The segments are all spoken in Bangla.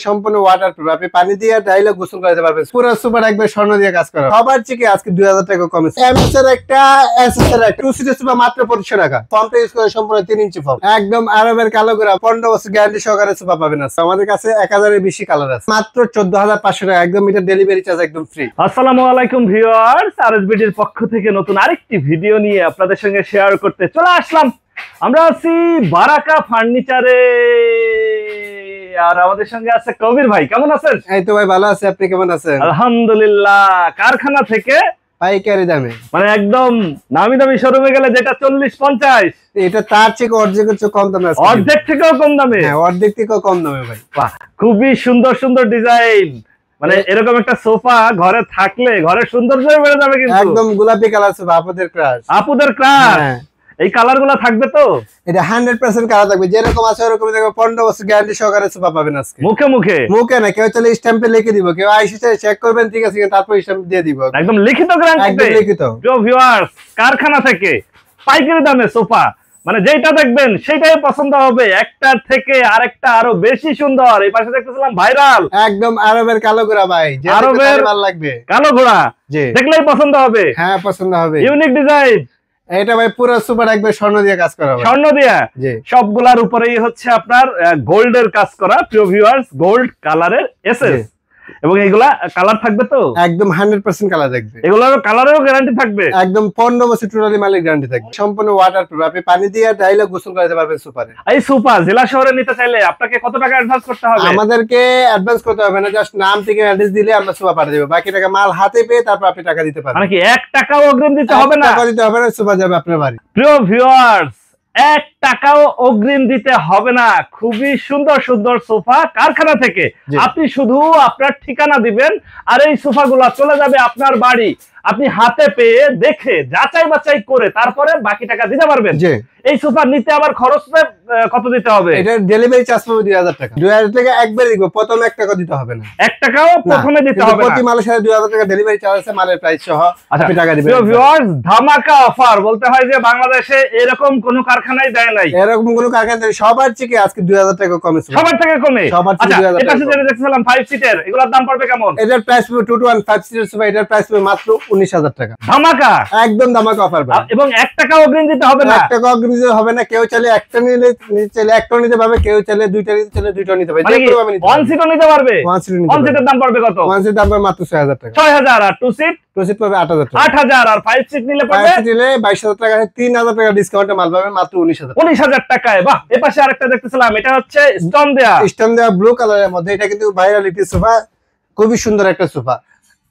সম্পূর্ণ ওয়াটারপ্রুফ, আপনি পানি দিয়ে ডাইলে গোসল করতে পারবেন। পুরো সুপার একবার স্বর্ণ দিয়ে কাজ করা। সবার থেকে আজকে 2000 টাকা কমেছে। এমএস এর একটা এসএস এর একটা 2 সিটের সুপার মাত্র 2500 টাকা। ফর্মটা ইউজ করে সম্পূর্ণ 3 ইঞ্চি ফর্ম, একদম আরবের কালো গোড়া 15 বছর গ্যারান্টি সহকারে সুপার পাবেন। আমাদের কাছে 1000 এর বেশি কালার আছে, মাত্র 14500 টাকা, একদম এটা ডেলিভারি চার্জ একদম ফ্রি। আসসালামু আলাইকুম ভিউয়ার্স, আরএসবিডির পক্ষ থেকে নতুন আরেকটি ভিডিও নিয়ে আপনাদের সঙ্গে শেয়ার করতে চলে আসলাম। আমরা আছি বারাকা ফার্নিচারে, আর আমাদের সঙ্গে আছে কবির ভাই। কেমন আছেন? এই তো ভাই ভালো আছে, আপনি কেমন আছেন? আলহামদুলিল্লাহ। কারখানা থেকে পাইকারি দামে, মানে একদম নামি দামি শোরুমে গেলে যেটা 40-50, এটা তার থেকে অর্ধেক কম দামে আছে। অর্ধেক থেকেও কম দামে? হ্যাঁ, অর্ধেক থেকেও কম দামে ভাই। বাহ, খুবই সুন্দর সুন্দর ডিজাইন। মানে এরকম একটা সোফা ঘরে থাকলে ঘরের সৌন্দর্য বেড়ে যাবে। কিন্তু একদম গোলাপি কালার সোফা, আপুদের ক্রাশ। আপুদের ক্রাশ, এই কালার গুলা থাকবে তো? এটা 100% কালার থাকবে, যেরকম আছে ওরকম থাকবে। 15 বছর গ্যারান্টি সহকারে সোফা পাবেন আজকে। মুখে মুখে মুখে না, কেউ চলে স্ট্যাম্পে লিখে দিব, কেউ আইসে চেক করবেন, ঠিক আছে তারপর স্ট্যাম্প দিয়ে দিব, একদম লিখিত গ্যারান্টি। একদম লিখিত। প্রিয় ভিউয়ার্স, কারখানা থেকে পাইকারি দামে সোফা, মানে যেটা দেখবেন সেটাই পছন্দ হবে। একটার থেকে আরেকটা আরো বেশি সুন্দর। এই পাশে দেখতেছিলাম ভাইরাল, একদম আরবের কালো ঘোড়া ভাই, আরবের ভালো লাগবে কালো ঘোড়া, জি দেখলেই পছন্দ হবে। হ্যাঁ, পছন্দ হবে। Unique design. এটা ভাই পুরো সুপার একবার স্বর্ণ দিয়ে কাজ করা হবে। স্বর্ণ দিয়া? জি। সবগুলার উপরেই হচ্ছে আপনার গোল্ডের কাজ করা। প্রিয় ভিউয়ার্স, গোল্ড কালারের এসএস, এবং এগুলা কালার থাকবে তো? একদম 100% কালার থাকবে। এগুলোর কালারেরও গ্যারান্টি থাকবে? একদম 15 বছর টোটালি মালিক গ্যারান্টি থাকবে। সম্পূর্ণ ওয়াটারপ্রুফ, আপনি পানি দিয়ে ডাইলে গোসল করতে পারবেন সুপারে। এই সোফা জেলা শহরে নিতে চাইলে আপনাকে কত টাকা অ্যাডভান্স করতে হবে? আমাদেরকে অ্যাডভান্স করতে হবে না, জাস্ট নাম থেকে অ্যাড্রেস দিলে আমরা সোফা পাঠিয়ে দেব। বাকি টাকা মাল হাতে পেয়ে তারপর আপনি টাকা দিতে পারবেন। মানে কি 1 টাকাও অগ্রিম দিতে হবে না? টাকা দিতে হবে না, সোফা যাবে আপনার বাড়ি। প্রিয় ভিউয়ার্স, 1 টাকাও অগ্রিম দিতে হবে না। খুবই সুন্দর সুন্দর সোফা কারখানা থেকে। আপনি শুধু আপনার ঠিকানা দিবেন আর এই সোফাগুলো চলে যাবে আপনার বাড়ি। আপনি হাতে পেয়ে দেখে যাচাই বাছাই করে তারপরে বাকি টাকা দিতে পারবেন। এই সোফা নিতে আবার খরচ কত দিতে হবে? এটা ডেলিভারি চার্জ পাবে 2000 টাকা। 2000 টাকা একবারে দিব, প্রথম 1 টাকা দিতে হবে না। 1 টাকাও প্রথমে দিতে হবে না। প্রতি মালের সাথে 2000 টাকা ডেলিভারি চার্জ আছে, মালের প্রাইস সহ আপনি টাকা দিবেন। প্রিয় ভিউয়ার্স, ধামাকা অফার বলতে হয় যে বাংলাদেশে এরকম কোনো কারখানায় দেয় নাই। এরকম কোনো কারখানা সবার থেকে আজকে 2000 টাকা কমেছে। সবার থেকে কমে? সবার থেকে 2000 টাকা। এটা যেটা দেখছিলাম 5 সিটের, এগুলোর দাম পড়বে কেমন? এটার প্রাইস পড়বে 2 to 1 5 সিটের সোফা, এটার প্রাইস পড়বে মাত্র 19000 টাকা। ধামাকা, একদম ধামাকা অফার ভাই। এবং 1 টাকা অগ্রিম দিতে হবে না। 1 টাকা অগ্রিম দিতে হবে না। কেউ চাইলে একটা নিলে চাইলে একটা নিতে পারবে, কেউ চাইলে দুইটা নিতে চাইলে দুইটা নিতে পারবে। যে কোনো ভাবে নিতে পারবে। 1 সিটও নিতে পারবে? 1 সিটের দাম পড়বে কত? 1 সিটের দাম পড়বে মাত্র 6000 টাকা। 6000। আর 2 সিট? 2 সিট পড়বে 8000 টাকা। 8000। আর 5 সিট নিলে পড়বে? 5 সিট নিলে 22000 টাকা, 3000 টাকা ডিসকাউন্টে মাল পাবেন মাত্র 19000 টাকা। 19000 টাকায়। বাহ, এই পাশে আরেকটা দেখতেছিলাম, এটা হচ্ছে স্টোন দেয়া ব্লু কালারের মধ্যে। এটা কিন্তু ভাইরালিটি সোফা, খুবই সুন্দর একটা সোফা।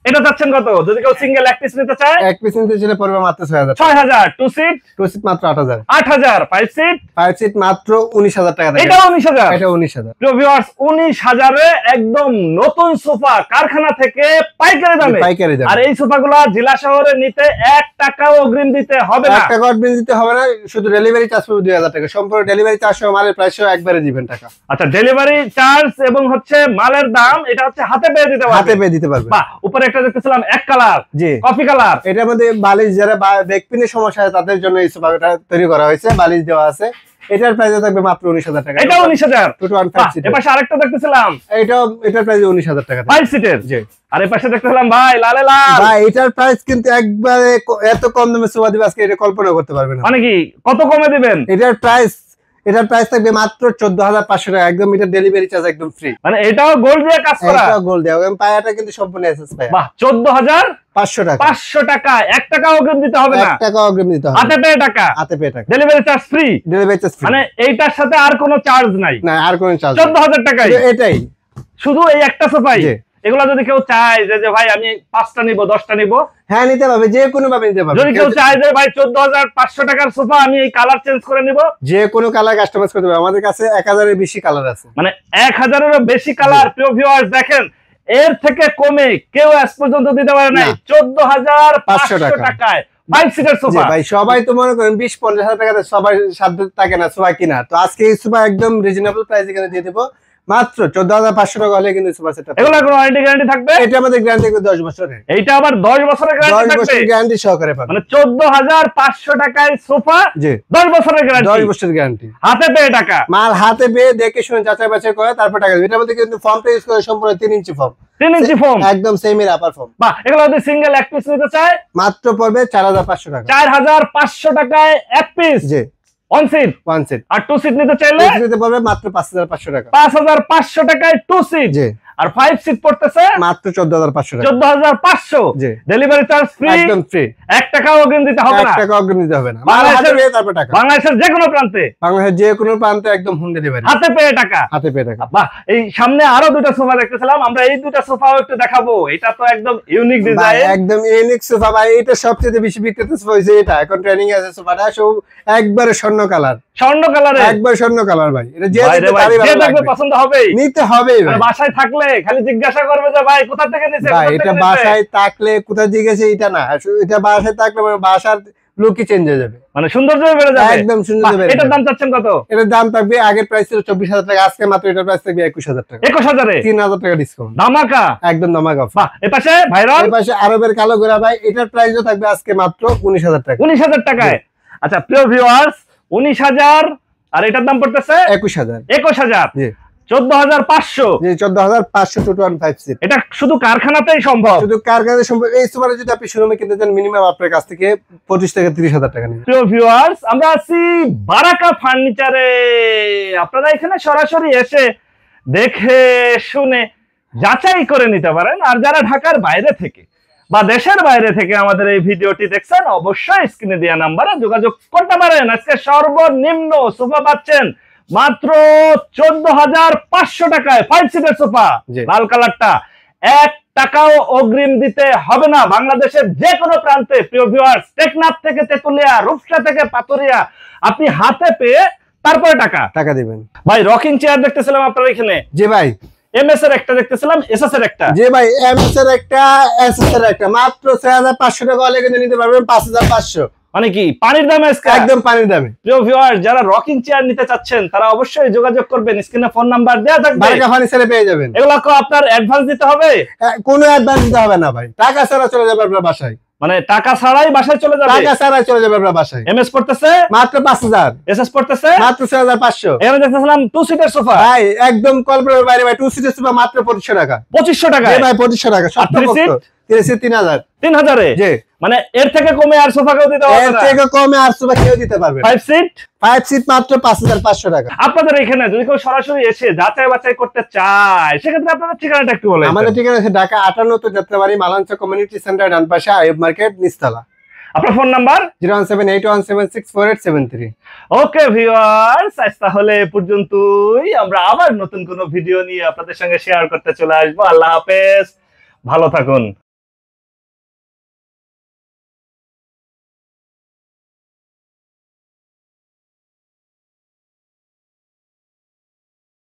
এটা যাচ্ছেন কত? যদি কেউ সিঙ্গেল এক পিস নিতে চায়? এক পিস নিতে চাইলে পড়বে মাত্র 6000। 6000। 2 সিট? 2 সিট মাত্র 8000। 8000। 5 সিট? 5 সিট মাত্র 19000 টাকা। এটা 19000? এটা 19000। প্রিয় ভিউয়ার্স, 19000 এ একদম নতুন সোফা কারখানা থেকে পাইকারি দামে। পাইকারি দামে। আর এই সোফাগুলো জেলা শহরে নিতে 1 টাকাও অগ্রিম দিতে হবে না। 1 টাকা অগ্রিম দিতে হবে না, শুধু ডেলিভারি চার্জ পড়বে 2000 টাকা। সম্পূর্ণ ডেলিভারি চার্জ সহ মালের প্রাইস সহ একবারে দিবেন টাকা। আচ্ছা, ডেলিভারি চার্জ এবং হচ্ছে মালের দাম এটা হচ্ছে হাতে পেয়ে দিতে পারবেন। হাতে পেয়ে দিতে পারবেন। বাহ, উপরে একটা দেখতেছিলাম এক কালার, জি কফি কালার। এটার মধ্যে বালিশ, যারা ব্যাক পেনের সমস্যা আছে তাদের জন্য এই সোফাটা তৈরি করা হয়েছে, বালিশ দেওয়া আছে। এটার প্রাইস থাকবে মাত্র 19000 টাকা। এটা 19000। 2 to 1 5 সিট। এপাশে আরেকটা দেখতেছিলাম, এটার প্রাইস 19000 টাকা। 5 সিটের। জি। আর এপাশে দেখতেছিলাম ভাই লালে লাল। ভাই এটার প্রাইস কিন্তু একবারে এত কম দামে সোফা দিবে আজকে, এটা কল্পনা করতে পারবেন না। মানে কি কত কমে দিবেন? এটার প্রাইস থাকবে মাত্র 14500 টাকা। একদম এটা ডেলিভারি চার্জ একদম ফ্রি। মানে এটাও গোল্ড দিয়ে কাজ করা? এটাও গোল্ড দেওয়া, এবং পায়াটা কিন্তু সম্পূর্ণ এসএস পায়া। বাহ, 14500 টাকা। 500 টাকা। 1 টাকা অগ্রিম দিতে হবে না। 1 টাকা অগ্রিম দিতে হবে। হাতে পেয়ে টাকা? হাতে পেয়ে টাকা। Delivery charge free? Delivery charge free. মানে এইটার সাথে আর কোনো চার্জ নাই? না, আর কোনো চার্জ 14000 টাকাই এটাই শুধু এই একটা সোফাই? এগুলা যদি কেউ চায় যে ভাই আমি 5টা নিব 10টা নিব, হ্যাঁ নিতে পারবে, যে কোনো ভাবে নিতে পারবে। যদি কেউ চায় যে ভাই 14500 টাকার সোফা আমি এই কালার চেঞ্জ করে নিব, যে কোনো কালার কাস্টমাইজ করতে পারবে। আমাদের কাছে 1000 এর বেশি কালার আছে, মানে 1000 এরও বেশি কালার। প্রিয় ভিউয়ার্স, দেখেন এর থেকে কমে কেউ আজ পর্যন্ত দিতে পারে নাই। 14500 টাকায় 5 সিটার সোফা। ভাই সবাই তো মনে করেন 20-50 হাজার টাকাতে সবাই সাধ্য থাকে না সোফা কিনা। তো আজকে এই সোফা একদম রিজনেবল প্রাইসে এখানে দিয়ে দেবো মাত্র 14,500 টাকা হলে কিন্তু সোফা সেটটা এগুলা কোনো ওয়ারেন্টি গ্যারান্টি থাকবে? এটা আমাদের গ্যারান্টি থাকবে 10 বছরের। এইটা আবার 10 বছরের গ্যারান্টি 10 থাকবে, বছরের গ্যারান্টি সহকারে পাবেন। মানে 14,500 টাকায় সোফা, জি 10 বছরের গ্যারান্টি, 10 বছরের গ্যারান্টি। হাতে পেয়ে টাকা, মাল হাতে পেয়ে দেখে শুনে যাচাই বাছাই করে তারপর টাকা দিবেন। এটার মধ্যে কিন্তু ফর্মটা ইউজ করে সম্পূর্ণ 3 ইঞ্চি ফর্ম, 3 ইঞ্চি ফোম, একদম সেমি রাবার ফর্ম। বাহ। এগুলো যদি সিঙ্গেল এক পিস নিতে চায় মাত্র পড়বে 4,500 টাকা। 4,500 টাকায় এক পিস, জি ওয়ান সিট। One set. আর টু সিট নিতে চাইলে দিতে পড়বে মাত্র 5,500 টাকা। 5,500 টাকায় টু সিট। জি আর 5 সিট পড়তেছে মাত্র 14,500 টাকা। 14,500। জি ডেলিভারি চার্জ ফ্রি, একদম ফ্রি, 1 টাকাও অগ্রিম দিতে হবে 1 না। টাকা অগ্রিম দিতে হবে না। মাল বাংলাদেশের- হাতে পেয়ে তারপর টাকা। বাংলাদেশের যে কোনো প্রান্তে বাংলাদেশের যে কোনো প্রান্তে একদম হোম ডেলিভারি, হাতে পেয়ে টাকা। হাতে পেয়ে টাকা। বাহ। এই সামনে আরো দুটো সোফা দেখতেছিলাম আমরা, এই দুটো সোফাও একটু দেখাবো। এটা তো একদম ইউনিক ভাই ডিজাইন, একদম ইউনিক সোফা ভাই। এটা সবচেয়ে বেশি বিক্রিত সোফা হইছে এটা, এখন ট্রেনিং আছে সোফাটা, সব একবারে স্বর্ণ কালার, স্বর্ণ কালারে। একবার স্বর্ণ কালার ভাই। এটা যে ভাই রে দেখতে ভাই, তারই যে ভালো দেখবে লাগবে, পছন্দ হবেই, নিতে হবেই ভাই। বাসায় থাকলে খালি জিজ্ঞাসা করবে যে ভাই কোথা থেকে নিছে, ভাই কোথা এটা থেকে নিছে? বাসায় থাকলে কোথা দিয়ে গেছে এটা না, এটা বাসায় থাকলে মানে বাসার লুকই চেঞ্জ হয়ে যাবে, মানে সৌন্দর্য বেড়ে যাবে একদম সুন্দর বাহ, যাবে। এটার দাম চাচ্ছেন কত? এটার দাম থাকবে, আগের প্রাইস ছিল 24,000 টাকা, আজকে মাত্র এটার প্রাইস থাকবে 21,000 টাকা, 21,000-এ 3,000 টাকা ডিসকাউন্ট, ধামাকা। একদম ধামাকা অফার। বাহ। এপাশে ভাইরাল এর পাশে আরবের কালো গোরা ভাই, এটার প্রাইসও থাকবে আজকে মাত্র 19,000 টাকা, 19,000 টাকায়। আচ্ছা প্রিয় ভিউয়ার্স, 19,000 আর এটার দাম পড়তেছে 21,000। 21,000, জি 14,500। জি 14,500 টু 15 সিট। এটা শুধু কারখানাতেই সম্ভব। শুধু কারখানা সম্ভব। এই সোফাটা যদি আপনি শোরুমে কিনতে চান মিনিমাম আপনার কাছ থেকে 25 থেকে 30,000 টাকা নেবে। প্রিয় ভিউয়ার্স, আমরা আছি বারাকা ফার্নিচারে। আপনারা এখানে সরাসরি এসে দেখে শুনে যাচাই করে নিতে পারেন। আর যারা ঢাকার বাইরে থেকে বা দেশের বাইরে থেকে আমাদের এই ভিডিওটি দেখছেন, অবশ্যই স্ক্রিনে দেওয়া নাম্বারে যোগাযোগ করতে পারেন। আজকে সর্বনিম্ন সোফা পাচ্ছেন মাত্র 14,500 টাকায়, 5 সিটের সোফা, জি। লাল কালারটা। 1 টাকাও অগ্রিম দিতে হবে না, বাংলাদেশের যে কোনো প্রান্তে। প্রিয় ভিউয়ার্স, টেকনাফ থেকে তেতুলিয়া, রূপসা থেকে পাতুরিয়া, আপনি হাতে পেয়ে তারপরে টাকা দিবেন। ভাই রকিং চেয়ার দেখতেছিলাম আপনার এখানে, জি ভাই, এমএস এর একটা দেখতেছিলাম, এসএস এর একটা। জি ভাই, এমএস এর একটা, এসএস এর একটা, মাত্র 6,500 টাকা হলে কিন্তু নিতে পারবেন 5,500, মানে কি পানির দামে আজকে? একদম পানির দামে। প্রিয় ভিউয়ার্স, যারা রকিং চেয়ার নিতে চাচ্ছেন তারা অবশ্যই যোগাযোগ করবেন, স্ক্রিনে ফোন নাম্বার দেওয়া থাকবে। বারাকা ফার্নিচারে পেয়ে যাবেন। এগুলা তো আপনার অ্যাডভান্স দিতে হবে? কোনো অ্যাডভান্স দিতে হবে না ভাই, টাকা ছাড়া চলে যাবে আপনার বাসায়, মানে টাকা ছাড়াই বাসায় চলে যাবে? টাকা ছাড়া চলে যাবে আপনার বাসায়। এমএস পড়তেছে মাত্র 5,000, এসএস পড়তেছে মাত্র 6,500। এখানে দেখতেছিলাম 2 সিটের সোফা, ভাই একদম কল্পনার বাইরে ভাই, 2 সিটের সোফা মাত্র 2,500 টাকা। 2,500 টাকা। জি ভাই 2,500 টাকা, আর 3 সিট? 3,000। 3,000-এ? জি, মানে এর থেকে কমে আর সোফা কেউ দিতে পারবে এর না? থেকে কমে আর সোফা কেউ দিতে পারবে না। 5 সিট 5 সিট মাত্র 5,500 টাকা। আপনাদের এখানে যদি কেউ সরাসরি এসে যাচাই বাছাই করতে চায়, সেক্ষেত্রে আপনাদের ঠিকানাটা একটু বলেন। আমাদের ঠিকানা আছে ঢাকা 58 যাত্রাবাড়ি, মালাঞ্চা কমিউনিটি সেন্টার, ডান পাশে আইব মার্কেট, নিচতলা। আপনার ফোন নাম্বার? 01781764873। ওকে ভিউয়ার্স, আজ তাহলে এ পর্যন্তই। আমরা আবার নতুন কোনো ভিডিও নিয়ে আপনাদের সঙ্গে শেয়ার করতে চলে আসবো। আল্লাহ হাফেজ, ভালো থাকুন।